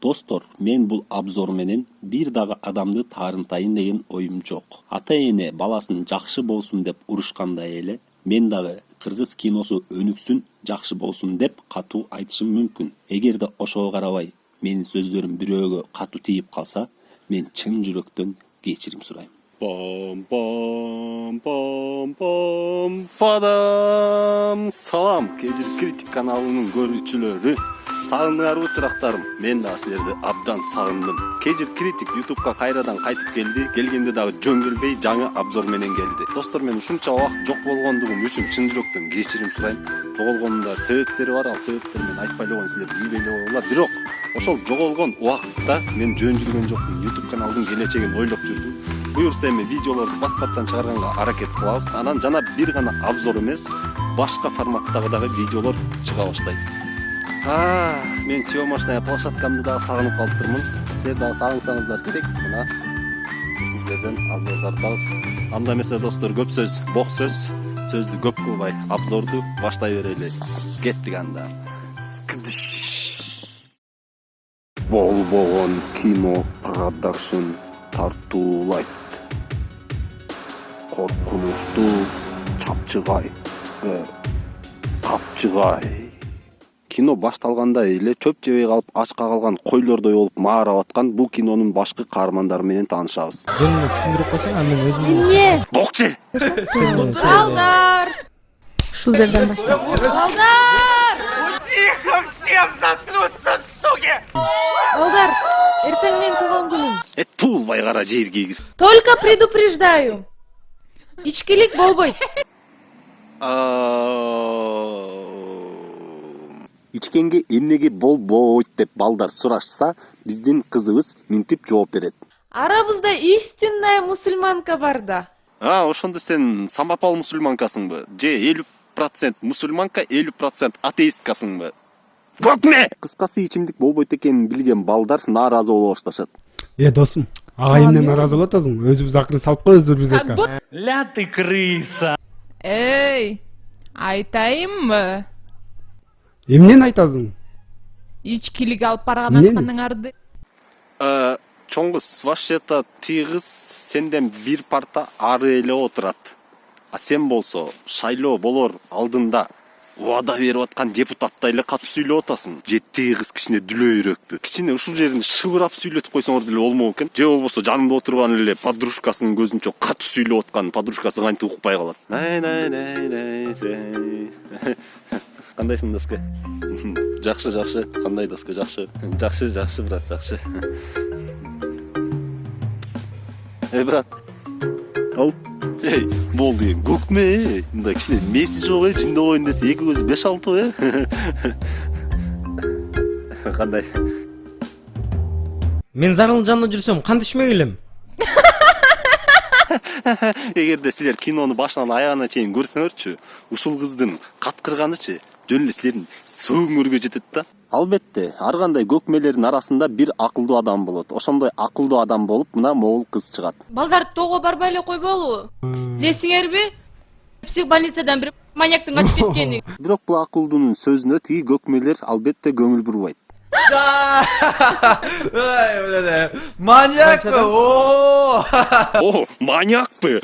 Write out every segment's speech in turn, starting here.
Достор, мен бул обзор менен бир дагы адамды таарынтайын деген оюм жок. Ата-эне баласын жакшы болсун деп урушкандай эле, мен дагы кыргыз киносу өнүксүн, жакшы болсун деп катуу айтышым мүмкүн. Эгерде ошого карабай менин сөздөрүм бирөөгө катуу тийип калса, мен чын жүрөктөн кечирим сурайм. Бам бам бам бам падам. Салам, Кежир Критик каналынын көрүүчүлөрү. Сагындыңарбы чырактарым? Мен да силерди абдан сагындым. Кежир Критик YouTube'га кайрадан кайтып келди. Келгенде дагы жөн келбей жаңы обзор менен келди. Достор, мен ушунча убакыт жок болгондугум үчүн чын жүрөктөн кечирим сурайм. Жоголгонунда себептери бар, ал себептерди мен айтпай эле коеюн, силер билбей эле коюңар. Бирок ошол жоголгон убакытта мен жөн жүргөн жокмун. YouTube каналдын келечегин ойлоп жүрдүм. Буюрса эми видеолорду бат-баттан чыгарганга аракет кылабыз. Анан жана бир гана обзор эмес, башка форматтагы дагы видеолор чыга баштайт. Мен съемочная площадкамды дагы сагынып калыптырмын. Силер дагы сагынсаңыздар керек. Мына сиздерден обзор тартабыз. Анда эмесе достор, көп сөз, бок сөз. Сөздү көп кылбай, обзорду баштай берели. Кеттик анда. Болбогон кино продакшн тартуулайт. Коркунучтуу чапчыгай, капчыгай. Кино башталганда эле чөп жебей калып ачка калган койлордой болуп маарап аткан бул кинонун башкы каармандары менен таанышабыз. Жөнүндө түшүндүрүп койсоң, аны мен өзүм Эмне? Бокчу. Балдар! Ушул жерден баштап. Балдар! Тихо, всем заткнуться, суки! Балдар, эртең менин туулган күнүм. Туулбай кара жерге кир. Только предупреждаю. Ичкилик болбойт. Ичкенге эмнеге болбойт деп балдар сурашса, биздин кызыбыз минтип жооп берет. Арабызда истинная мусульманка бар да. Ошондо сен самапал мусульманкасыңбы? Же 50% мусульманка, 50% атеисткасыңбы? Көкме! Кыскасы ичимдик болбойт экенин билген балдар нааразы боло башташат. Досум, агайымдан нааразы болуп атасың. Өзүбүз акырын салып коебуз бизге. Ля ты крыса! Эй, айтайынбы? Эмнени айтасың? Ичкилик алып барган атканыңарды. Чоң кыз, вообще-то тигиз сенден бир парта ары эле отурат. Сен болсо шайлоо болор алдында убада берип аткан депутаттай эле катуу сүйлөп атасың. Же тигиз кичине дүлөйрөкпү. Кичине ушул жерин шыбырап сүйлөтүп койсоңор деле болмок экен. Же болбосо жанында отурган эле подружкасынын көзүнчө катуу сүйлөп аткан подружкасы кантип укпай калат. Кандайсың, доска? Жакшы, жакшы. Кандай, доска? Жакшы. Жакшы, жакшы, брат, жакшы. Брат. Ал. Болду эң көкме. Мындай кичине меси жок чында болоюн десе, эки көзү 5-6 Кандай? Мен зарыл жанында жүрсөм, кантишмек элем? Эгерде силер кинону башынан аягына чейин көрсөңөрчү, ушул кыздын каткырганычы жөн эле силердин сөөңөргө жетет да. Албетте, ар кандай көкмелердин арасында бир акылдуу адам болот. Ошондой акылдуу адам болуп, мына могул кыз чыгат. Балдар, тоого барбай эле койболу. Билесиңерби? Психбольницадан бир маньяктын качып кеткени. Бирок бул акылдуунун сөзүнө тиги көкмелер албетте көңүл бурбайт. Маньяк бы! Маньякпы?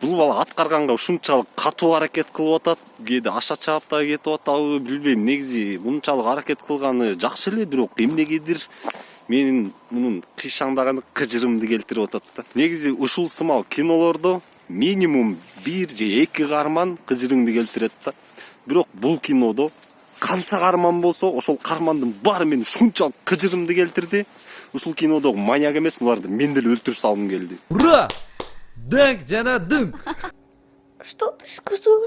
Бул бала аткарганга ушунчалык катуу аракет кылып атат. Кээде аша чаап да кетип атабы, билбейм. Негизи мунчалык аракет кылганы жакшы эле, бирок эмнегедир менин мунун кыйшаңдаганы кыжырымды келтирип атат да. Негизи ушул сымал кинолордо минимум 1 же 2 каарман кыжырыңды келтирет да. Бирок бул кинодо канча каарман болсо, ошол каармандын баары мени ушунчалык кыжырымды келтирди. Ушул кинодогу маньяк эмес, буларды мен деле өлтүрүп салгым келди. Ура! Дэнк жана дынк! Что ты сказал?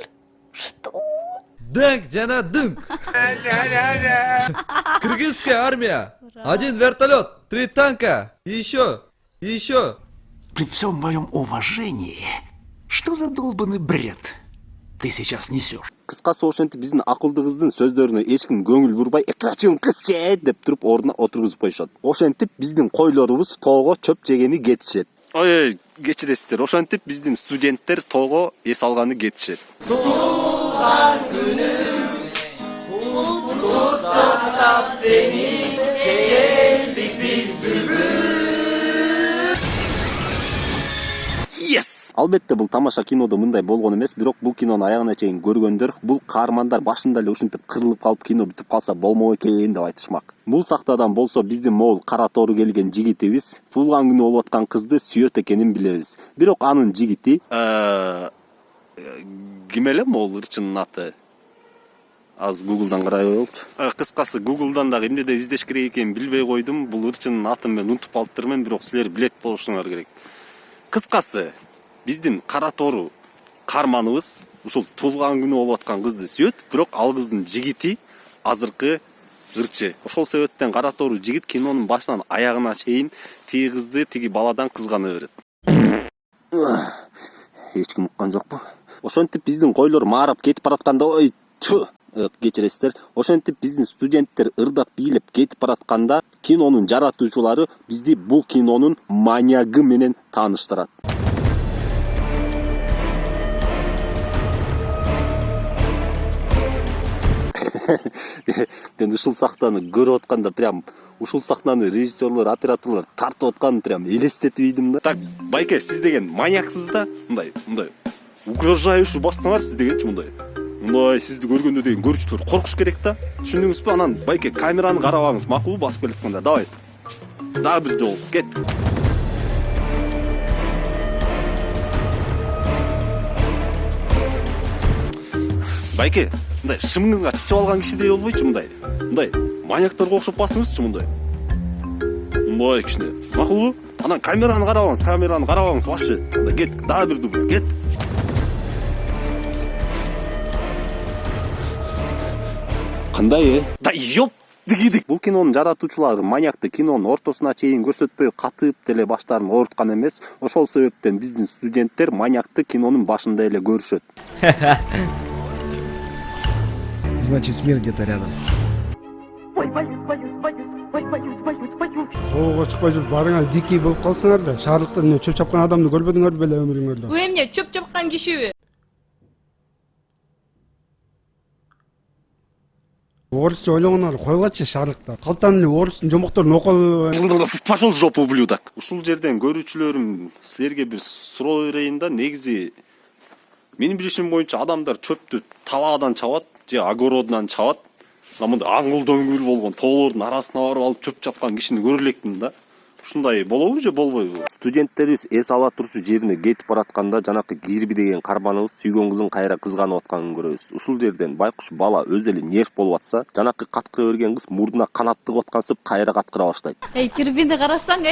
Что? Дэнк жана дынк! Кыргызская армия! 1 вертолет, 3 танка! Еще! При всем моем уважении, что за долбанный бред ты сейчас несешь? Кыскасы ошентип биздин акылдуу кыздын сөздөрүнө эч ким көңүл бурбай, "Экачың кызче" деп туруп ордуна отургузуп коюшат. Ошентип биздин койлорубуз тоого чөп жегени кетишет. Ой, кечиресиздер. Ошентип биздин студенттер тоого эс алганы кетишет. Туулган күнүм, Yes! Албетте бул тамаша кинодо мындай болгон эмес, бирок бул кинону аягына чейин көргөндөр бул каармандар башында эле ушинтип кырылып калып кино бүтүп калса болмок экен деп айтышмак. Бул сахнадан болсо биздин могул кара тору келген жигитибиз туулган күнү болуп аткан кызды сүйөт экенин билебиз. Бирок анын жигити ким эле могул ырчынын аты? Аз Google'дан карай коелучу. Кыскасы Google'дан дагы эмне деп издеш керек экенин билбей койдум. Бул ырчынын атын мен унутуп калыптырмын, бирок силер билет болушуңар керек. Кыскасы, биздин кара тору каарманыбыз ушул туулган күнү болуп аткан кызды сүйөт, бирок ал кыздын жигити азыркы ырчы. Ошол себептен кара тору жигит кинонун башынан аягына чейин тиги кызды тиги баладан кызгана берет. Эч ким уккан жокпу? Ошентип биздин койлор маарап кетип баратканда, ой, кечиресиздер. Ошентип биздин студенттер ырдап бийлеп кетип баратканда, кинонун жаратуучулары бизди бул кинонун маньягы менен тааныштырат. Мен ушул сахнаны көрүп атканда прям ушул сахнаны режиссерлор, операторлор тартып атканын прям элестетип ийдим да. Так, байке, сиз деген маньяксыз да? Мындай угрожающий бассаңар сиз дегенчи мындай. Мындай сизди көргөндө деген көрүүчүлөр коркуш керек да. Түшүндүңүзбү? Анан байке камераны карабаңыз, макулбу басып келатканда. Давай. Дагы бир жолу кет. Байке, мындай шымыңызга чычып алган кишидей болбойчу мындай. Мындай маньяктарга окшоп басыңызчы мындай. Мындай кичине. Макулбу? Анан камераны карабаңыз башы. Мындай кет, дагы бир дубль, кет. Кандай Да ёп дегидик. Бул кинонун жаратуучулары маньякты кинонун ортосуна чейин көрсөтпөй катып деле баштарын ооруткан эмес. Ошол себептен биздин студенттер маньякты кинонун башында эле көрүшөт. Значит, смерть где-то рядом. Тоого чыкпай жүрүп барыңар дикий болуп калсаңар да, шаарлыкта эмне чөп чапкан адамды көрбөдүңөр беле өмүрүңөрдө? Бул эмне чөп чапкан кишиби? Орусча ойлогоңор койгулачы шаарлыкта. Калтан эле орустун жомокторун окуп. Пошел в жопу, ублюдок. Ушул жерден көрүүчүлөрүм силерге бир суроо берейин да. Негизи менин билишим боюнча адамдар чөптү табагадан чабат же огородунан чабат. Мындай аңгыл дөңгүл болгон тоолордун арасына барып алып чөп чапкан кишини көрө элекмин да. Ушундай болобу же болбойбу? Студенттерибиз эс ала турчу жерине кетип баратканда жанакы Кирби деген карманыбыз сүйгөн кызын кайра кызганып атканын көрөбүз. Ушул жерден байкуш бала өзү эле нерв болуп атса, жанакы каткыра берген кыз мурдуна канат тыгып аткансып кайра каткыра баштайт. Эй, Кирбини карасаң,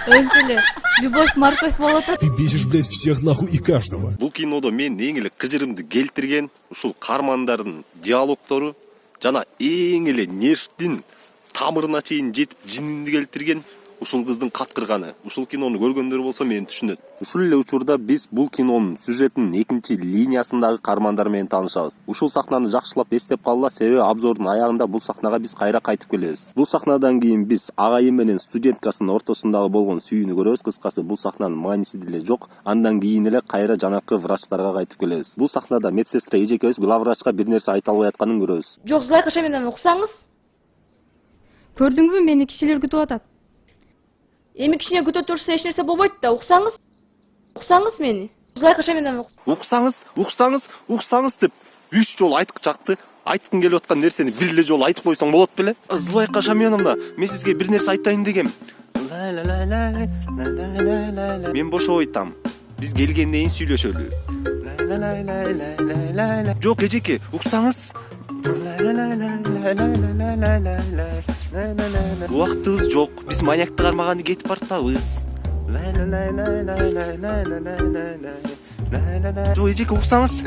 өнчүлө любовь морковь болуп атат. Ты бесишь, блядь, всех нахуй и каждого. Бул кинодо мен эң эле кыжырымды келтирген ушул кармандардын диалогтору жана эң эле нервдин тамырына чейин жетип жининди келтирген ушул кыздын каткырганы. Ушул кинону көргөндөр болсо мени түшүнөт. Ушул эле учурда биз бул кинонун сюжетинин экинчи линиясындагы кармандар менен таанышабыз. Ушул сахнаны жакшылап эстеп калгыла, себеби обзордун аягында бул сахнага биз кайра кайтып келебиз. Бул сахнадан кийин биз агайым менен студенткасынын ортосундагы болгон сүйүүнү көрөбүз. Кыскасы бул сахнанын мааниси деле жок. Андан кийин эле кайра жанакы врачтарга кайтып келебиз. Бул сахнада медсестра эжекебиз главврачка бир нерсе айта албай атканын көрөбүз. Жок, Зулайка Шаминовна, уксаңыз. Көрдүңбү, мени кишилер күтүп атат. Эми кичине күтө турса эч нерсе болбойт да, уксаңыз. Уксаңыз мени. Зулайка Шаминовна, уксаңыз деп 3 жолу айтык чакты. Айткым келип аткан нерсени бир эле жолу айтып койсоң болот беле? Зулайка Шаминовна, мен сизге бир нерсе айтайын дегем. Мен бошоп айтам. Биз келгенден кийин сүйлөшөлү. Жок, эжеке, уксаңыз. Убактыбыз жок. Биз маньякты кармаганды кетип бартабыз. Жок, эжеке, уксаңыз.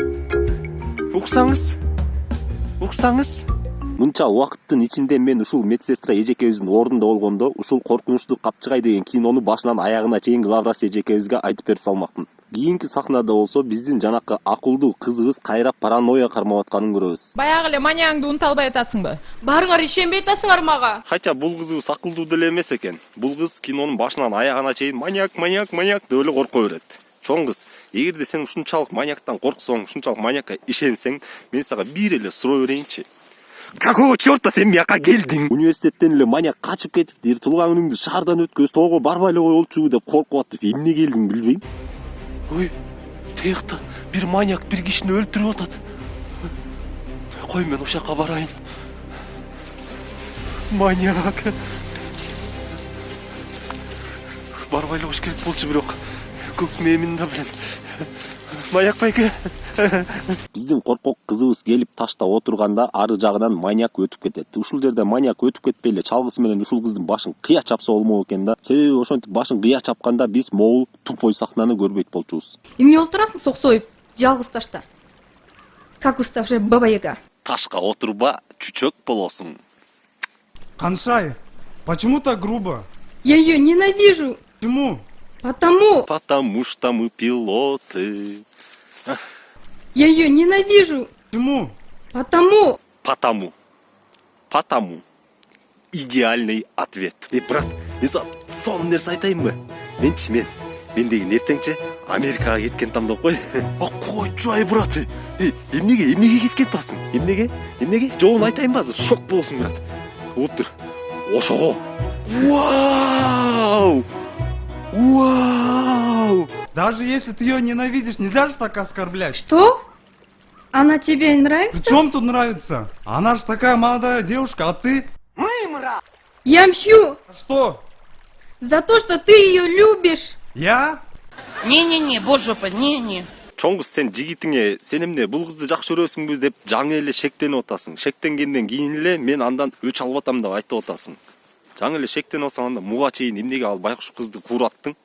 Мынча убакыттын ичинде мен ушул медсестра эжекебиздин ордунда болгондо ушул коркунучтуу Капчыгай деген кинону башынан аягына чейин главврач эжекебизге айтып берип салмакмын. Кийинки сахнада болсо биздин жанакы акылдуу кызыбыз кайра паранойя кармап атканын көрөбүз. Баягы эле маньягыңды унута албай атасыңбы? Барыңар, ишенбей атасыңар мага. Хотя бул кызыбыз акылдуу деле эмес экен. Бул кыз кинонун башынан аягына чейин маньяк деп эле корко берет. Чоң кыз, эгерде сен ушунчалык маньяктан корксоң, ушунчалык маньякка ишенсең, мен сага бир эле суроо берейинчи. Какого черта сен мияка келдиң? Университеттен эле маньяк качып кетип, эртулган күнүңдү шаардан өткөз, тоого барбай эле коелчу деп коркуп атып, эмне келдиң билбейм. Ой, тиякта бир маньяк бир кишини өлтүрүп атат. Кой, мен ошол жака барайын. Маньяк. Барбай эле кош керек болчу, бирок көктүн эмин да билем. Маньяк байке. Биздин коркок кызыбыз келип ташта отурганда ары жагынан маньяк өтүп кетет. Ушул жерде маньяк өтүп кетпей эле чалгысы менен ушул кыздын башын кыя чапса болмок экен да. Себеби ошентип башын кыя чапканда биз могул тупой сахнаны көрбөйт болчубуз. Эмне болуп турасың соксоюп, жалгыз ташта? Как уставшая баба Яга. Ташка отурба, чүчөк болосуң. Каншай, почему так грубо? Я ее ненавижу. Почему? Потому что мы пилоты. Я ее ненавижу. Почему? Потому. Идеальный ответ. Брат, мен сонун нерсе айтайынбы? Мен деген эртеңче Америкага кеткен тамдап кой. Койчу ай брат. Эмнеге кеткен тасың? Эмнеге? Жообун айтайынбы азыр? Шок болосуң брат. Оптур. Ошого. Вау! Даже если ты ее ненавидишь, нельзя же так оскорблять. Что? Она тебе нравится? При чем тут нравится? Она же такая молодая девушка, а ты? Я мщу Что? за то, что ты ее любишь. Я? Не-не-не, божопа, не-не. Чоңгуз, сен жигитиңе сен эмне бул кызды жакшы көрөсүңбү деп жаңы эле шектенип атасың. Шектенгенден кийин эле мен андан өч алып атам деп айтып атасың. Жаңы эле шектенип атсаң анда муга чейин эмнеге ал байкуш кызды куураттың?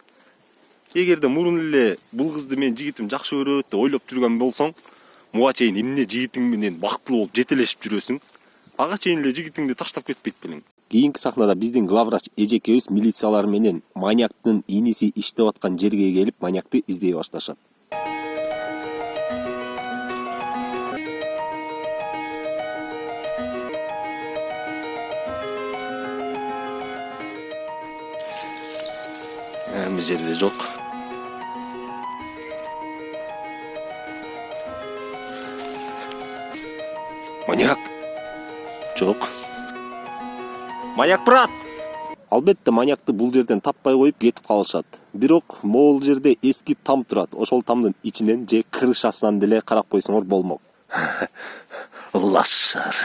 Эгерде мурун эле бул кызды мен жигитим жакшы көрөт деп ойлоп жүргөн болсоң, муга чейин эмне жигитиң менен бактылуу болуп жетелешип жүрөсүң? Ага чейин эле жигитиңди таштап кетпейт белең. Кийинки сахнада биздин главврач эжекебиз милициялар менен маньяктын иниси иштеп аткан жерге келип маньякты издей башташат. Бул жерде жок. Маньяк. Жок. Маньяк брат. Албетте маньякты бул жерден таппай коюп кетип калышат. Бирок могул жерде эски там турат. Ошол тамдын ичинен же крышасынан деле карап койсоңор болмок. Лашар.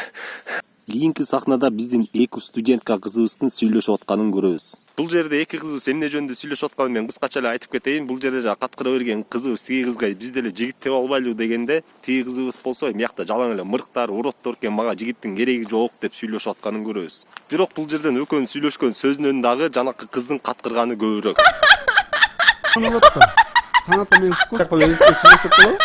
Кийинки сахнада биздин эки студентка кызыбыздын сүйлөшүп атканын көрөбүз. Бул жерде эки кызыбыз эмне жөнүндө сүйлөшүп атканын мен кыскача эле айтып кетейин. Бул жерде каткыра берген кызыбыз тиги кызга биз деле жигит деп албайлы дегенде, тиги кызыбыз болсо биякта жалаң эле мырыктар, уроттор экен, мага жигиттин кереги жок деп сүйлөшүп атканын көрөбүз. Бирок бул жерден экөөнүн сүйлөшкөн сөзүнөн дагы жанакы кыздын каткырганы көбүрөөк. Саната мен вкус сүйлөшөт болобу?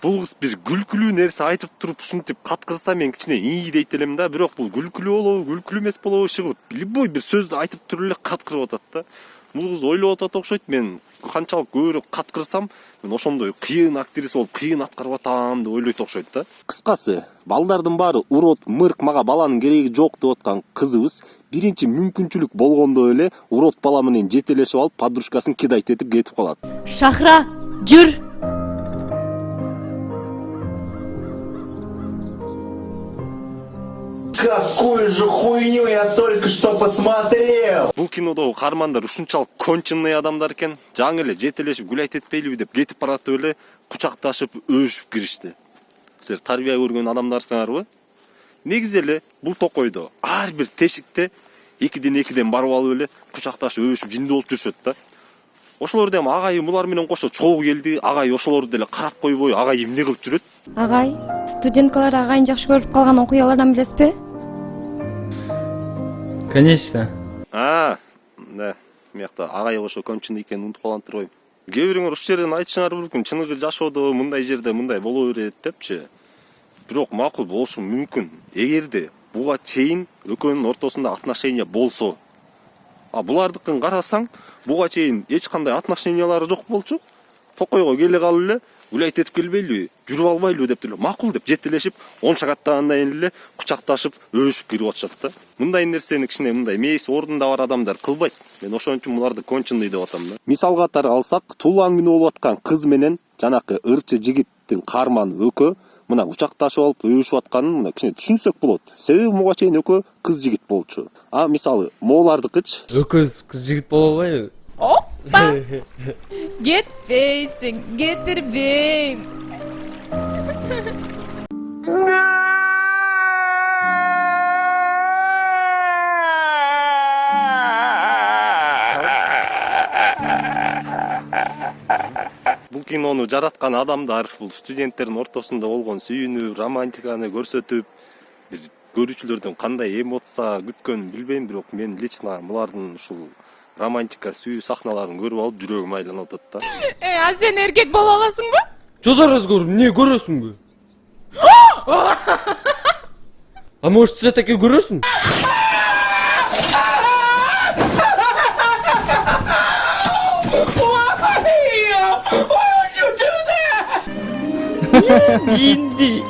Бул кыз бир күлкүлүү нерсе айтып туруп ушинтип каткырса мен кичине ии дейт элем да, бирок бул күлкүлүү болобу, күлкүлүү эмес болобу чыгып, любой бир сөздү айтып туруп эле каткырып атат да. Бул кыз ойлоп атат окшойт, мен канчалык көбүрөөк каткырсам, мен ошондой кыйын актриса болуп, кыйын аткарып атам деп ойлойт окшойт да. Кыскасы, балдардын баары урод, мырк, мага баланын кереги жок деп аткан кызыбыз биринчи мүмкүнчүлүк болгондо эле урод бала менен жетелешип алып, подружкасын кидайт этип кетип калат. Шахра, жүр. Какую же хуйню я только что посмотрел! Бул кинодогу каармандар ушунчалык конченый адамдар экен, жаңы эле жетелешип гүл айтып этпейлиби деп кетип баратып эле кучакташып өбүшүп киришти. Силер тарбия көргөн адамдарсыңарбы? Негизи эле бул токойдо ар бир тешикте экиден барып алып эле кучакташып өбүшүп жиндүү болуп жүрүшөт да. Ошолор дем агай булар менен кошо чогуу келди, агай ошолорду деле карап койбой, агай эмне кылып жүрөт? Агай, студенткалар агайын жакшы көрүп калган окуялардан билесизби? Конечно. Да. Мыякта агай кошо көмчүн экенин унутуп калган турбайм. Кээ бириңер ушул жерден айтышыңар мүмкүн, чыныгы жашоодо мындай жерде мындай боло берет депчи. Бирок макул болушу мүмкүн. Эгерде буга чейин экөөнүн ортосунда отношения болсо, а булардыкын карасаң, буга чейин эч кандай отношениялары жок болчу. Токойго келе калып эле, гүлайт этип келбейлиби, жүрүп албайлыбы деп деле макул деп жетелешип, 10 шагаттагандан кийин эле кучакташып, өбүшүп кирип атышат да. Мындай нерсени кичине мындай мээси ордунда бар адамдар кылбайт. Мен ошон үчүн буларды конченый деп атам да. Мисал катары алсак, туулган күнү болуп аткан кыз менен жанакы ырчы жигиттин каарманы Өкө мына учакташып алып өбүшүп атканын мына кичине түшүнсөк болот. Себеби буга чейин экөө кыз жигит болчу. А мисалы моолардыкычы Öküz kız jigit bolo albayбы? Hoppa. Кетпейсиң, кетирбейм. бул кинону жараткан адамдар бул студенттердин ортосунда болгон сүйүнүү, романтиканы көрсөтүп, бир көрүүчүлөрдөн кандай эмоция күткөнүн билбейм, бирок мен лично булардын ушул романтика сүйүү сахналарын көрүп алып жүрөгүм айланып атат да. А сен эркек боло аласыңбы? Жозор разговор, эмне көрөсүңбү? А может сен таки көрөсүң? Жинди.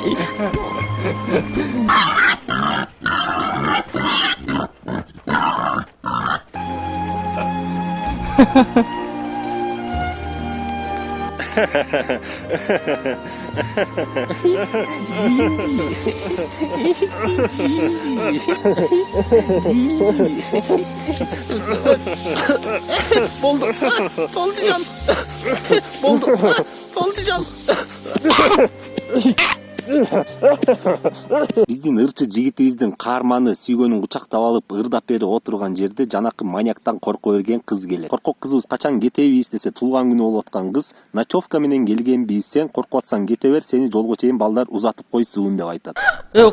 Биздин ырчы жигитибиздин каарманы сүйгөнүн кучактап алып ырдап бери отурган жерде жанакы маньяктан корко берген кыз келет. Коркок кызыбыз качан кетебиз десе, туулган күнү болуп аткан кыз ночевка менен келгенбиз, сен коркуп атсаң кете бер, сени жолго чейин балдар узатып койсун деп айтат.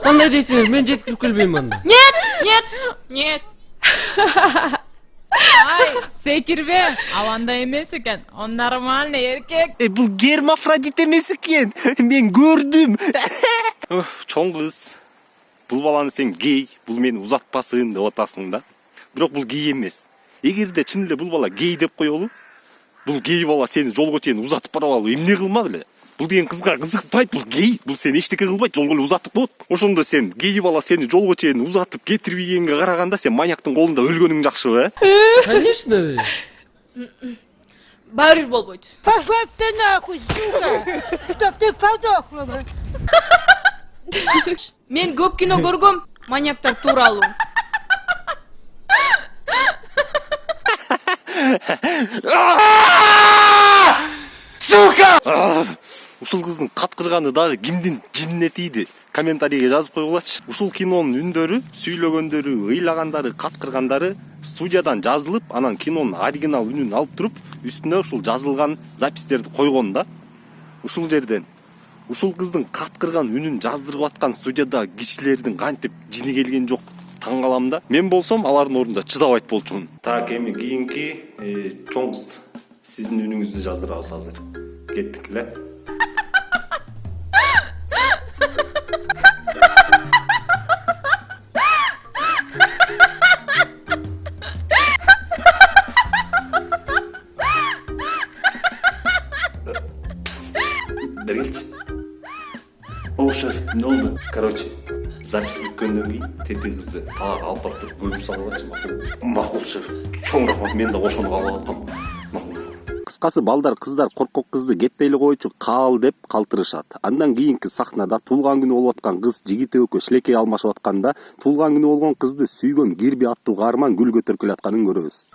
Кандай дейсиңер? Мен жеткирип келбейм анда. Нет. Ай, секирбе. Ал андай эмес экен. Он нормальный эркек. Бул гермафродит эмес экен. Мен көрдүм. Чоң кыз. Бул баланы сен гей, бул мени узатпасын деп атасың да. Бирок бул гей эмес. Эгерде чын эле бул бала гей деп коелу, бул гей бала сени жолго чейин узатып барып алып эмне кылма беле? Бул деген кызга кызыкпайт, бул гей, бул сени эчтеке кылбайт, жолго эле узатып коет. Ошондо сен гей бала сени жолго чейин узатып кетирбегенге караганда сен маньяктын колунда өлгөнүң жакшыбы, Конечно. Баары болбойт. Пошла ты нахуй, сука! Чтоб ты подохла бы! Мен көп кино көргөм маньяктар тууралуу. Ушул кыздын каткырганы дагы кимдин жинине тийди? Комментарийге жазып койгулачы. Ушул кинонун үндөрү, сүйлөгөндөрү, ыйлагандары, каткыргандары студиядан жазылып, анан кинонун оригинал үнүн алып туруп, үстүнө ушул жазылган запистерди койгон да. Ушул жерден ушул кыздын каткырган үнүн жаздырып аткан студияда кишилердин кантип жини келген жок, таң калам да. Мен болсом алардын ордунда чыдабайт болчумун. Так, эми кийинки чоң кыз, сиздин үнүңүздү жаздырабыз азыр. Кеттик эле. Бергилчи. Шеф, не oldu? Короче, запись бүткөндөн кийин тети кызды талаага алып барып туруп көрүп салгылачы. Макул шеф. Чоң рахмат, мен да ошону каалап аткам. Кыскасы балдар кыздар коркок кызды кетпей эле койчу, каал деп калтырышат. Андан кийинки сахнада туулган күнү болуп аткан кыз жигити экөө шилекей алмашып атканда туулган күнү болгон кызды сүйгөн Кирби аттуу каарман гүл көтөрүп келатканын көрөбүз.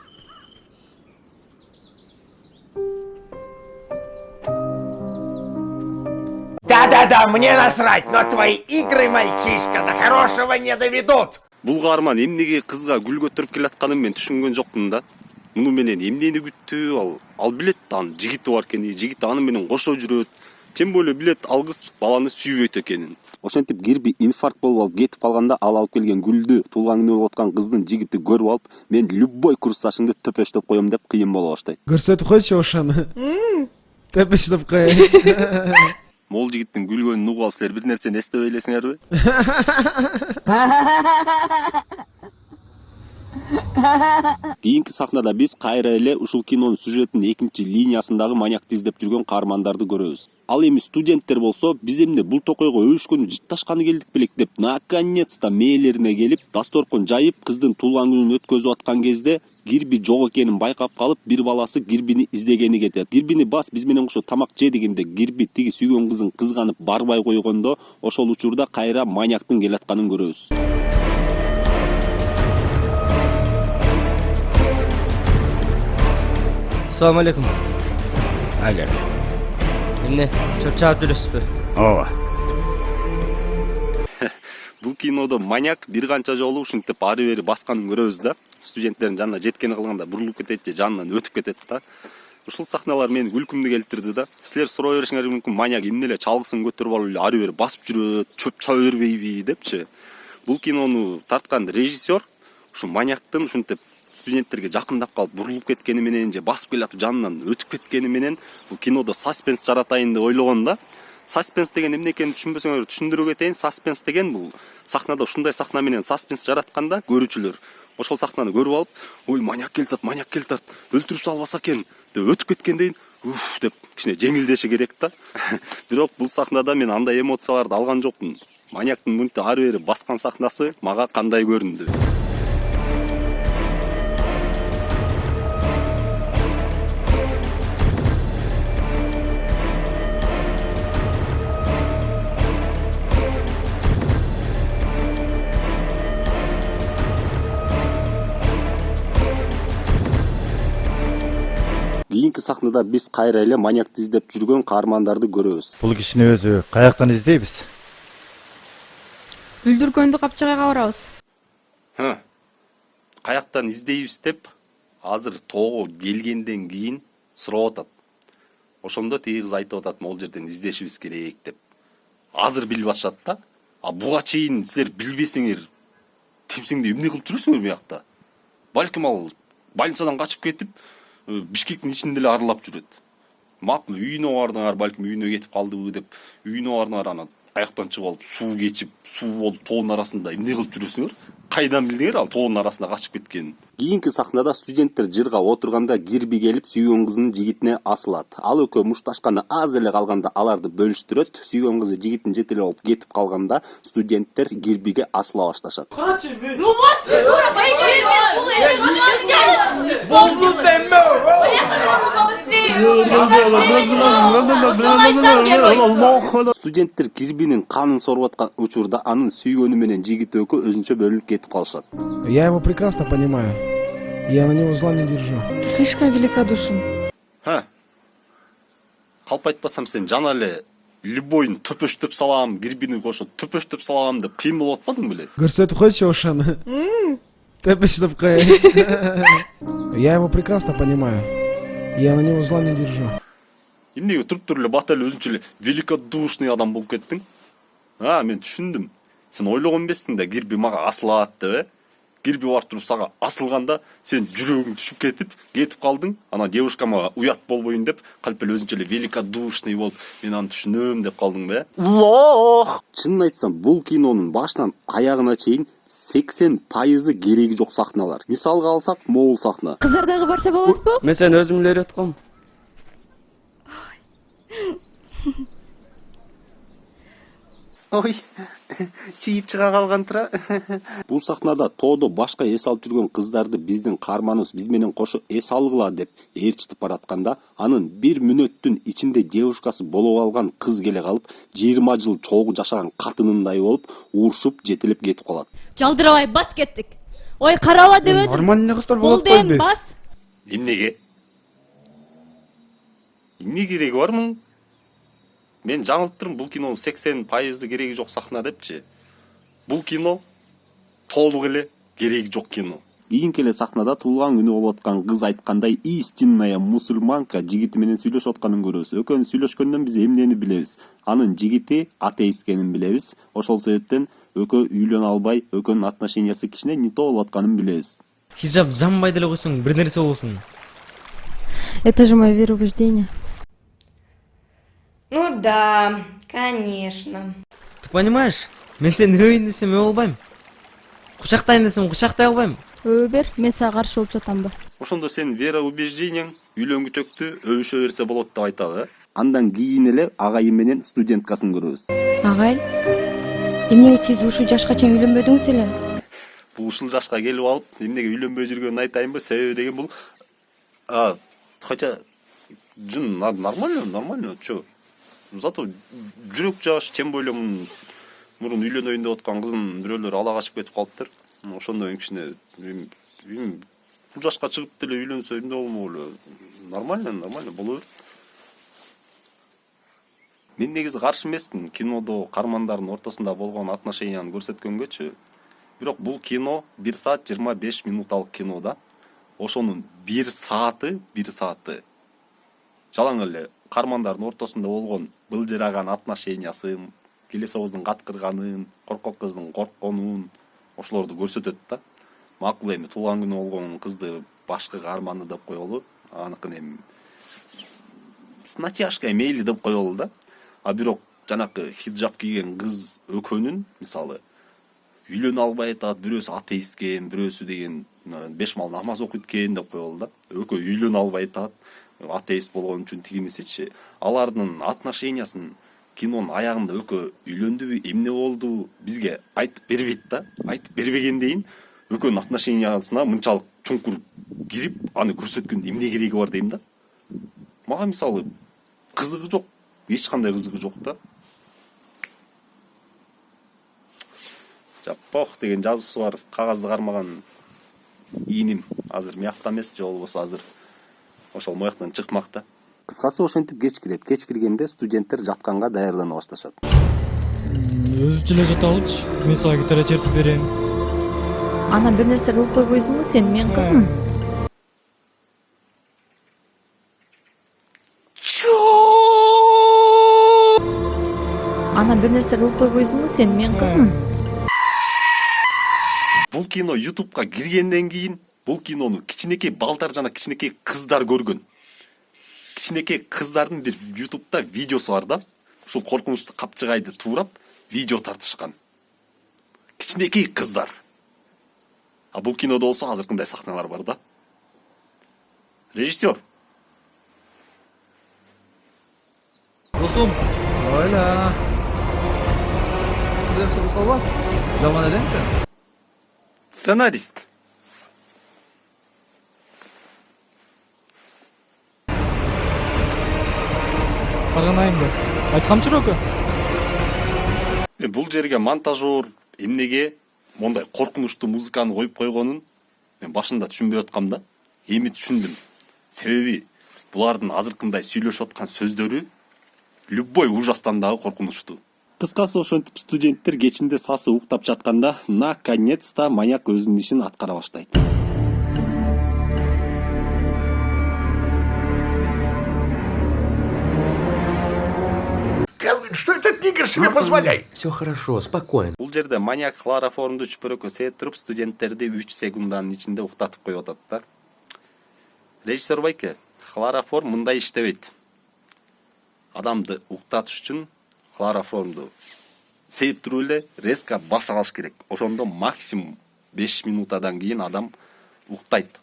Да-да-да, мне насрать, но твои игры, мальчишка, до хорошего не доведут. Бул каарман эмнеге кызга гүл көтөрүп келатканын мен түшүнгөн жокмун да. Муну менен эмнени күттү? Ал билет анын жигити бар экенин, жигити аны менен кошо жүрөт. Тем более билет ал кыз баланы сүйбөйт экенин. Ошентип Кирби инфаркт болуп алып кетип калганда ал алып келген гүлдү туулган күнү болуп аткан кыздын жигити көрүп алып, мен любой курсташыңды төпөштөп коем деп кыйын боло баштайт. Көрсөтүп койчу ошону. Тепештеп кой. Мол жигиттин күлгөнүн угуп алып силер бир нерсени эстебей элесиңерби? Кийинки сахнада биз кайра эле ушул кинонун сюжетинин экинчи линиясындагы маньякты издеп жүргөн каармандарды көрөбүз. Ал эми студенттер болсо, биз эмне бул токойго өбүшкөнү жытташканы келдик белек деп наконец-то мээлерине келип, дасторкон жайып, кыздын туулган күнүн өткөзүп аткан кезде Кирби жок экенин байкап калып, бир баласы Кирбини издегени кетет. Кирбини бас биз менен кошо тамак же дегенде Кирби тиги сүйгөн кызын кызганып барбай койгондо, ошол учурда кайра маньяктын келатканын көрөбүз. Assalomu alaykum. Алек. Эмне, чоп-чаап жүрөсүзбү? Ооба. Бул кинодо маньяк бир канча жолу ушинтип ары бери басканын көрөбүз да. Студенттердин жанына жеткени кылганда бурулуп кетет же жанынан өтүп кетет да. Ушул сахналар менин күлкүмдү келтирди да. Силер суроо беришиңер мүмкүн, маньяк эмне эле чалгысын көтөрүп алып эле ары бери басып жүрөт, чөп чаба бербейби депчи. Бул кинону тарткан режиссер ушу маньяктын ушинтип студенттерге жакындап калып бурулуп кеткени менен же басып келатып жанынан өтүп кеткени менен бул кинодо саспенс жаратайын деп ойлогон да. Саспенс деген эмне экенин түшүнбөсөңөр түшүндүрүп кетейин. Саспенс деген бул сахнада ушундай сахна менен саспенс жаратканда көрүүчүлөр ошол сахнаны көрүп алып, ой, маньяк келатат, өлтүрүп салбаса экен деп өтүп кеткенден уф деп кичине жеңилдеши керек да. Бирок бул сахнада мен андай эмоцияларды алган жокмун. Маньяктын мынтип ары бери баскан сахнасы мага кандай көрүндү. Кийинки сахнада биз кайра эле маньякты издеп жүргөн каармандарды көрөбүз. Бул кишини өзү каяктан издейбиз? Бүлдүргөндү капчагайга барабыз. Каяктан издейбиз деп азыр тоого келгенден кийин сурап атат. Ошондо тиги кыз айтып атат, могул жерден издешибиз керек деп. Азыр билип атышат да. А буга чейин силер билбесеңер, темсеңде эмне кылып жүрөсүңөр буякта? Балким ал больницадан качып кетип, Бишкектин ичинде эле аралап жүрөт. Мапыл үйүнө бардыңар, балким үйүнө кетип калдыбы деп, үйүнө бардыңар, ана аяктан чыгып алып суу кечип, суу болуп тоонун арасында эмне кылып жүрөсүңөр? Кайдан билдиңер ал тоонун арасында качып кеткенин? Кийинки сахнада студенттер жырга отурганда Кирби келип сүйгөн кызынын жигитине асылат. Ал экөө мушташканы аз эле калганда аларды бөлүштүрөт. Сүйгөн кызы жигитин жетелеп алып кетип калганда студенттер Кирбиге асыла башташат. Ну вот, ты дура, боишься, Студенттер Кирбинин канын соруп аткан учурда анын сүйгөнү менен жигити экөө өзүнчө бөлүнүп кетип калышат. Я его прекрасно понимаю. Я на него зла не держу. Ты слишком великодушен. Калп айтпасам сен жана эле любойн төпөштөп салам, Кирбини кошо төпөштөп салам деп кыйын болуп атпадың беле? Көрсөтүп койчу ошону. Төпөштөп кой. Я его прекрасно понимаю. Я на него зла не держу. Эмнеге туруп эле бата эле өзүнчө эле великодушный адам болуп кеттиң? Мен түшүндүм. Сен ойлогон эмессиң да Кирби мага асылат деп, Кирби барып туруп сага асылганда сен жүрөгүң түшүп кетип калдың. Ана девушка мага уят болбойн деп, калп эле өзүнчө эле великодушный болуп, мен аны түшүнөм деп калдың бе? Лох! Чынын айтсам, бул кинонун башынан аягына чейин 80% кереги жок сахналар. Мисалга алсак, могул сахна. Кыздар дагы барса болотпу? Мен сени өзүм эле үйрөтүп коем. Ой, сийип чыга калган тура. Бул сахнада тоодо башка эс алып жүргөн кыздарды биздин каарманыбыз биз менен кошо эс алгыла деп ээрчитип баратканда, анын 1 мүнөттүн ичинде девушкасы болуп алган кыз келе калып, 20 жыл чогуу жашаган катынындай болуп, урушуп, жетелеп кетип калат. Жалдырабай бас кеттик. Ой, караба дебедим. Нормальный кыздар болот койбу? Бас. Эмнеге? Эмне кереги бар мунун? Мен жаңылып турмун, бул кинонун 80% кереги жок сахна депчи. Бул кино толук эле кереги жок кино. Кийинки эле сахнада туулган күнү болуп аткан кыз айткандай истинная мусульманка жигити менен сүйлөшүп атканын көрөбүз. Экөөнү сүйлөшкөндөн биз эмнени билебиз? Анын жигити атеист экенин билебиз. Ошол себептен экөө үйлөнө албай, экөөнүн отношениясы кичине не то болуп атканын билебиз. Хижаб жамбай деле койсоң, бир нерсе болосуң. Это же мое вероубеждение. Ну да, конечно. Ты понимаешь? Мен сени өйүн десем өй албайм. Кучактайын десем кучактай албайм. Өбөр, мен сага каршы болуп жатамбы? Ошондо сен вероубеждениең үйлөнгүчөктү өбүшө берсе болот деп айталы, э? Андан кийин эле агайы менен студенткасын көрөбүз. Агай, эмнеге сиз ушул жашка чейин үйлөнбөдүңүз эле? бул ушул жашка келип алып эмнеге үйлөнбөй жүргөнүн айтайынбы? Себеби деген бул хотя нормально, чё? Зато жүрөк жаш, тем более мурун үйлөнөйүн деп аткан кызын бирөөлөр ала качып кетип калыптыр. Ошондон кичине бул жашка чыгып деле үйлөнсө эмне болмок эле? Нормально боло бер. Мен негизи каршы эмесмин кинодо каармандардын ортосунда болгон отношенияны көрсөткөнгөчү. Бирок бул кино 1 саат 25 минуталык кино да. Ошонун 1 сааты жалаң эле каармандардын ортосунда болгон былжыраган отношениясын, келесооздун каткырганын, коркок кыздын коркконун, ошолорду көрсөтөт да. Макул эми туулган күнү болгон кызды башкы каарманы деп коелу, аныкын эми с натяжкой мейли деп коелу да. А бирок жанакы хиджаб кийген кыз өкөнүн мисалы үйлөнө албай атат, бирөөсү атеист экен, бирөөсү деген 5 мал намаз окуйт экен деп коелу да. Өкөө үйлөнө албай атат, атеист болгон үчүн тигинисичи. Алардын отношениясын кинонун аягында өкөө үйлөндүбү, эмне болду бизге айтып бербейт да. Айтып бербегендейин өкөнүн отношениясына мынчалык чуңкур кирип, аны көрсөткөндө эмне кереги бар дейм да. Мага мисалы кызыгы жок, эч кандай кызыгы жок да. Жаппох деген жазуусу бар, кагазды кармаган ийиним азыр мыякта эмес, же болбосо азыр ошол мояктан чыкмак да. Кыскасы ошентип кеч кирет. Кеч киргенде студенттер жатканга даярдана башташат. Өзүчө эле жаталычы. Мен сага гитара чертип берем. Анан бир нерсе кылып койбойсуңбу, сен мен кызмын. Анан бир нерсе кылып койбойсуңбу, сен мен кызмын. Бул кино YouTube'га киргенден кийин бул кинону кичинекей балдар жана кичинекей кыздар көргөн. Кичинекей кыздардын бир YouTube'да видеосу бар да. Ушул коркунучтуу капчыгайды туурап видео тартышкан. Кичинекей кыздар. А бул кинодо болсо азыркындай сахналар бар да. Режиссер. Досум, ойла. Кудем сылып салба? Жаман элең сен? Сценарист. Карганайымды. Айткамчы Рөкө? Бул жерге монтажер эмнеге мондай коркунучтуу музыканы коюп койгонун мен башында түшүнбөй аткам да. Эми түшүндүм. Себеби булардын азыркындай сүйлөшүп аткан сөздөрү любой ужастан дагы коркунучтуу. Кыскасы ошентип студенттер кечинде сасы уктап жатканда наконец-то маньяк өзүнүн ишин аткара баштайт. Келвин, что этот нигер себе позволяет? Все хорошо, спокойно. Бул жерде маньяк хлороформду чүпөрөккө сээп туруп студенттерди 3 секунданын ичинде уктатып коюп атат да. Режиссер байке, хлороформ мындай иштебейт. Адамды уктатыш үчүн хлороформду сээп туруп эле резко баса алыш керек. Ошондо максимум 5 минутадан кийин адам уктайт.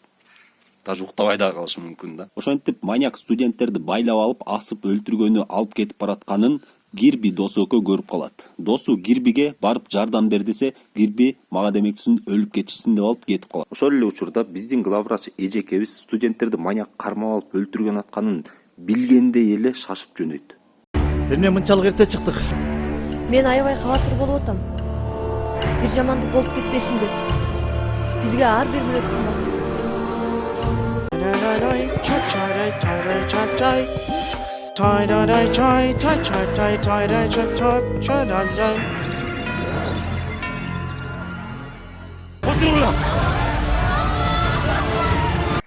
Даже уктабай да калышы мүмкүн да. Ошентип маньяк студенттерди байлап алып, асып өлтүргөнү алып кетип баратканын Кирби досу экөө көрүп калат. Досу Кирбиге барып жардам бер десе, Кирби мага демекчисин өлүп кетишсин деп алып кетип калат. Ошол эле учурда биздин главврач эжекебиз студенттерди маньяк кармап алып өлтүргөн атканын билгендей эле шашып жөнөйт. Эмне мынчалык эрте чыктык? Мен аябай кабатыр болуп атам. Бир жамандык болуп кетпесин деп. Бизге ар бир мүнөт кымбат.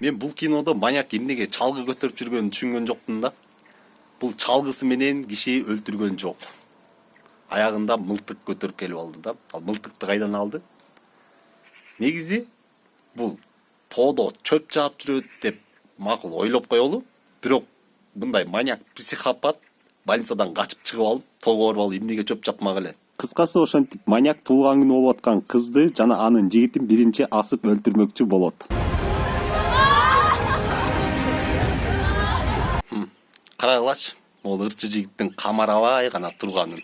Мен бул кинодо маньяк эмнеге чалгы көтөрүп жүргөнүн түшүнгөн жокмун да. Бул чалгысы менен киши өлтүргөн жок. Аягында мылтык көтөрүп келип алды да. Ал мылтыкты кайдан алды? Негизи бул тоодо чөп жаап жүрөт деп макул ойлоп коелу. Бирок мындай маньяк психопат больницадан качып чыгып алып, тоого барып алып эмнеге чөп жапмак эле. Кыскасы ошентип маньяк туулган күнү болуп аткан кызды жана анын жигитин биринчи асып өлтүрмөкчү болот. Карагылачы, могул ырчы жигиттин камарабай гана турганын.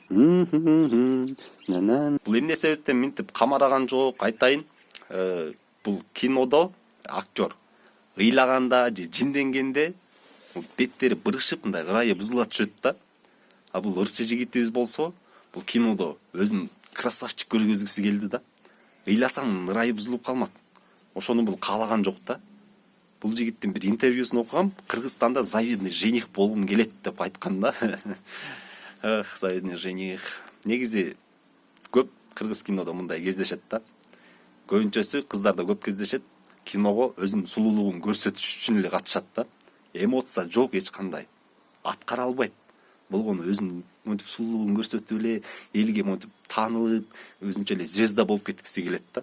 Бул эмне себептен минтип камараган жок айтайын. бул кинодо актер ыйлаганда же жинденгенде беттери бырышып мындай ырайы бузула түшөт да. А бул ырчы жигитибиз болсо бул кинодо өзүн красавчик көргөзгүсү келди да. Ыйласаң ырайы бузулуп калмак. Ошону бул каалаган жок да. Бул жигиттин бир интервьюсун окугам, Кыргызстанда завидный жених болгум келет деп айткан да. Завидный жених. Негизи көп кыргыз кинодо мындай кездешет да. Көбүнчөсү кыздарда көп кездешет. Киного өзүнүн сулуулугун көрсөтүш үчүн эле катышат да. Эмоция жок эч кандай. Аткара албайт. Болгону өзүнүн монтип сулуулугун көрсөтүп эле элге монтип таанылып, өзүнчө эле звезда болуп кеткиси келет да.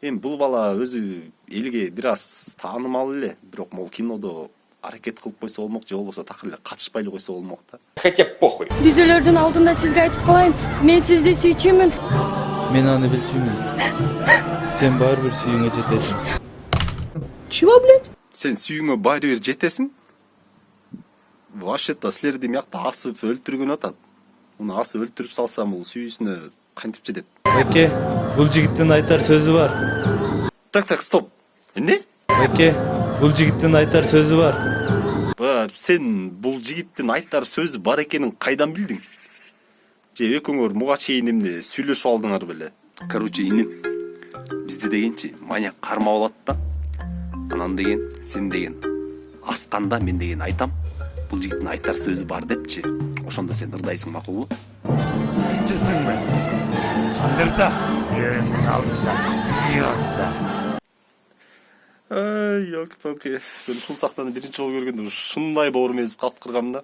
Эми бул бала өзү элге бир аз таанымал эле, бирок могул кинодо аракет кылып койсо болмок, же болбосо такыр эле катышпай эле койсо болмок да. Хотя похуй. Түзөлөрдүн алдында сизге айтып калайын. Мен сизди сүйчүмүн. Мен аны билчүмүн. Сен баары бир сүйүңө жетесиң. Чего, блядь? Сен сүйүңө баары бир жетесиң. Вообще-то силерди мякта асып өлтүргөн атат. Уну асып өлтүрүп салсам бул сүйүүсүнө кантип жетет? Байке, бул жигиттин айтар сөзү бар. Так, стоп. Эмне? Байке, бул жигиттин айтар сөзү бар. Сен бул жигиттин айтар сөзү бар экенин кайдан билдиң? Же экөөңөр буга чейин эмне сүйлөшүп алдыңар беле? Короче, иним, бизде дегенчи маньяк карма болот да. Анан деген, сен деген асканда мен деген айтам. Бул жигиттин айтар сөзү бар депчи. Ошондо сен ырдайсың макулбу? Чысыңбы? Кандырда, өлөрүңдүн алдында, звезда. Ёлки-палки. Мен ушул сактаны биринчи жолу көргөндө ушундай боорум эзип калып да.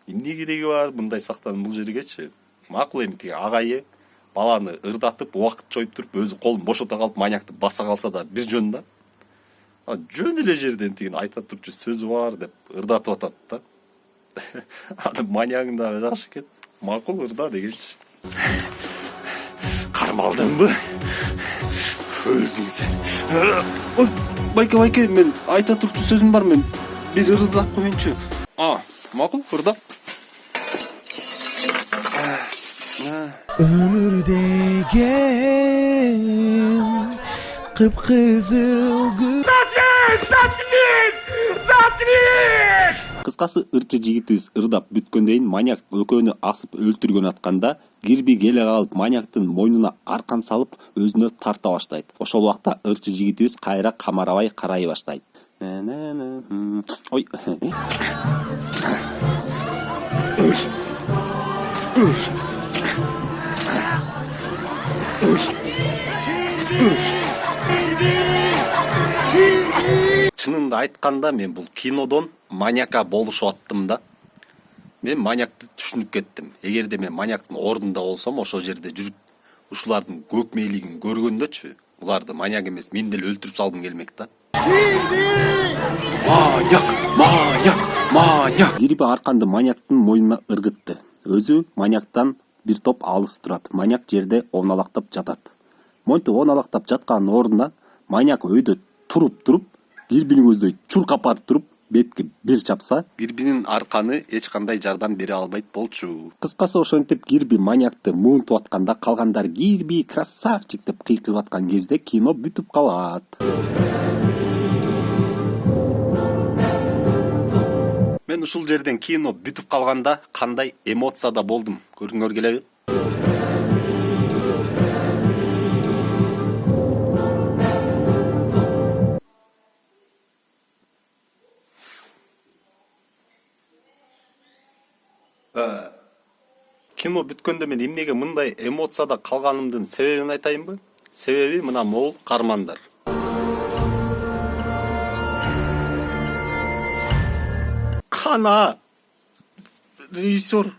Эмне кереги бар мындай сактанын бул жергечи? Макул эми тиги агайы баланы ырдатып, убакыт чоюп туруп, өзү колун бошото калып маньякты баса калса да бир жөн да. Жөн эле жерден тигин айта турчу сөзү бар деп ырдатып атат да. Аны маньягың дагы жакшы экен. Макул ырда дегенчи. Кармалдыңбы? Өлдүң сен. Байке, мен айта турчу сөзүм бар, мен бир ырдап коеюнчу. Макул, ырда. Ömür degen kıpkızıl gül. Кыскасы ырчы жигитибиз ырдап бүткөндөн кийин маньяк экөөнү асып өлтүргөн атканда Кирби келе калып маньяктын мойнуна аркан салып өзүнө тарта баштайт. Ошол убакта ырчы жигитибиз кайра камарабай карай баштайт. Ой. Чынында айтканда мен бул кинодон маньяка болушуп аттым да. Мен маньякты түшүнүп кеттим. Эгерде мен маньяктын ордунда болсом, ошол жерде жүрүп ушулардын көкмейлигин көргөндөчү, буларды маньяк эмес, мен деле өлтүрүп салгым келмек да. Маньяк. Кирби арканды маньяктын мойнуна ыргытты. Өзү маньяктан бир топ алыс турат. Маньяк жерде оңалактап жатат. Монтип оңалактап жатканын ордуна маньяк өйдө туруп Кирбини көздөй чуркап барып туруп бетке бир чапса, Кирбинин арканы эч кандай жардам бере албайт болчу. Кыскасы ошентип Кирби маньякты муунтуп атканда калгандар Кирби красавчик деп кыйкырып аткан кезде кино бүтүп калат. Мен ушул жерден кино бүтүп калганда кандай эмоцияда болдум, көрүңөр келеби? Кино бүткөндө мен эмнеге мындай эмоцияда калганымдын себебин айтайынбы? Себеби мына могул кармандар. Кана режиссер,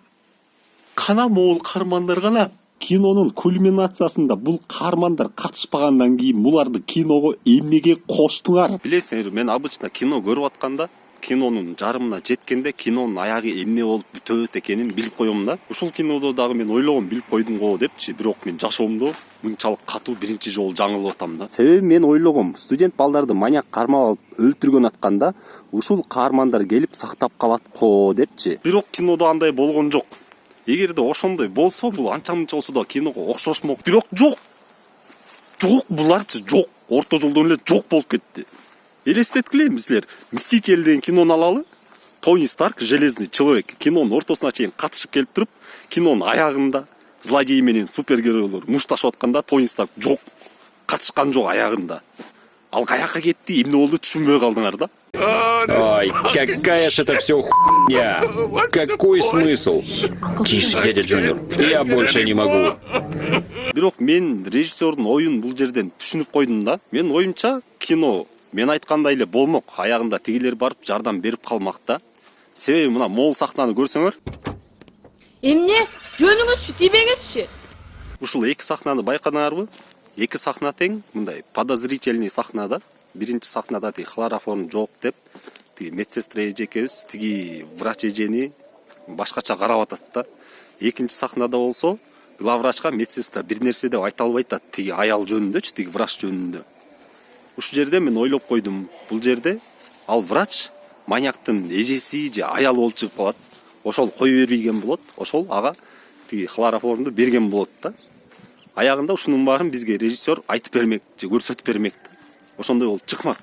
кана могул кармандар кана. Кинонун кульминациясында бул кармандар катышпагандан кийин буларды киного эмнеге коштуңар? Билесиңер, мен обычно кино көрүп атканда, кинонун жарымына жеткенде кинонун аягы эмне болуп бүтөт экенин билип коем да. Ушул кинодо дагы мен ойлогом билип койдум го депчи, бирок мен жашоомдо мынчалык катуу биринчи жолу жаңылып атам да. Себеби мен ойлогом, студент балдарды маньяк кармап алып өлтүргөн атканда ушул кармандар келип сактап калат го депчи. Бирок кинодо андай болгон жок. Эгерде ошондой болсо, бул анча мынча болсо да киного окшошмок. Бирок жок. жок буларчы жок, орто жолдон эле жок болуп кетти. Элестеткиле силер Мстители деген кинону алалы. Тони Старк, Железный человек кинонун ортосуна чейин катышып келип туруп, кинонун аягында злодей менен супергеройлор мушташып атканда Тони Старк жок, катышкан жок аягында. Ал каяка кетти, эмне болду түшүнбөй калдыңар да. Ой, какая ж это все хуйня! Какой смысл? Тише, дядя Джуниор, я больше не могу. Бирок мен режиссердун оюн бул жерден түшүнүп койдум да. Мен оюмча кино мен айткандай эле болмок, аягында тигилер барып жардам берип калмак да. Себеби мына могул сахнаны көрсөңөр. Эмне? Жөнүңүзчү, тийбеңизчи. Ушул эки сахнаны байкадыңарбы? Эки сахна тең, мындай подозрительный сахнада. Биринчи сахнада тиги хлороформ жок деп, тиги медсестра эжекебиз тиги врач эжени башкача карап атат да. Экинчи сахнада болсо, главврачка медсестра бир нерсе деп айта албай атат, тиги аял жөнүндө, тиги врач жөнүндө. Ушул жерде мен ойлоп койдум, бул жерде ал врач маньяктын эжеси же аялы болуп чыгып калат. Ошол кой бербеген болот, ошол ага тиги хлороформду берген болот да. Аягында ушунун баарын бизге режиссер айтып бермек же көрсөтүп бермек да. Ошондой болуп чыкмак.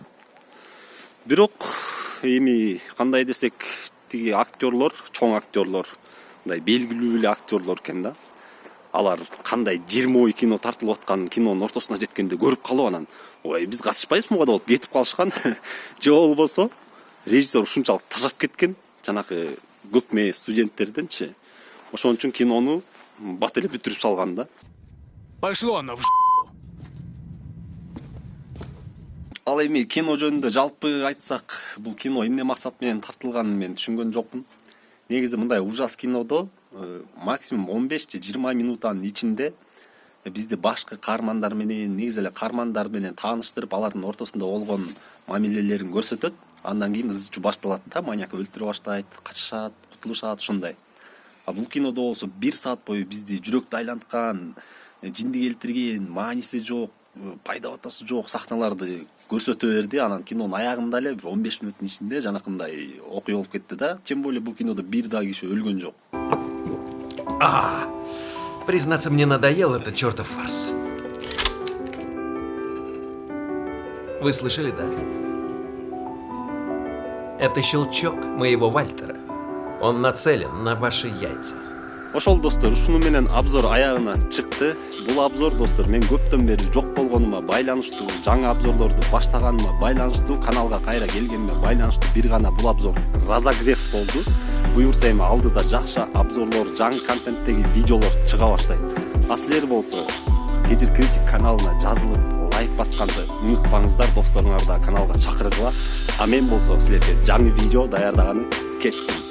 Бирок эми кандай десек, тиги актерлор, чоң актерлор, мындай белгилүү эле актерлор экен да. Алар кандай жирмой кино тартылып аткан кинонун ортосуна жеткенде көрүп калып анан, ой, биз катышпайбызбы го деп кетип калышкан. Же болбосо режиссер ушунчалык тажап кеткен, жанакы көкме студенттерденчи. Ошон үчүн кинону бат эле бүтүрүп салган да. Пошло оно в Ал эми кино жөнүндө жалпы айтсак, бул кино эмне максат менен тартылганын мен түшүнгөн жокмун. Негизи мындай ужас кинодо максимум 15 же 20 минуттан ичинде бизди башкы каармандар менен, негизи эле каармандар менен тааныштырып, алардын ортосунда болгон мамилелерин көрсөтөт. Андан кийин ызчуу башталат да, маньяк өлтүрө баштайт, качышат, кутулушат, ушундай. А бул кинодо болсо 1 саат бою бизди жүрөктү айланткан, жинди келтирген, мааниси жок, пайда батасы жок сахналарды көрсөтө берди. Анан кинонун аягында эле 15 мүнөттүн ичинде жанакындай окуя болуп кетти да. Тем более бул кинодо бир да киши өлгөн жок. Признаться, мне надоел этот чертов фарс. Вы слышали, да? Это щелчок моего Вальтера. Он нацелен на ваши яйца. Ошол достор, ушуну менен обзор аягына чыкты. Бул обзор достор, мен көптөн бери жок болгонума байланыштуу, жаңы обзорлорду баштаганыма байланыштуу, каналга кайра келгениме байланыштуу бир гана бул обзор разогрев болду. Буюрса эми алдыда жакшы обзорлор, жаңы контенттеги видеолор чыга баштайт. А силер болсо Тежир Критик каналына жазылып, лайк басканды унутпаңыздар, досторуңарды да каналга чакыргыла. А мен болсо силерге жаңы видео даярдаганы кеттим.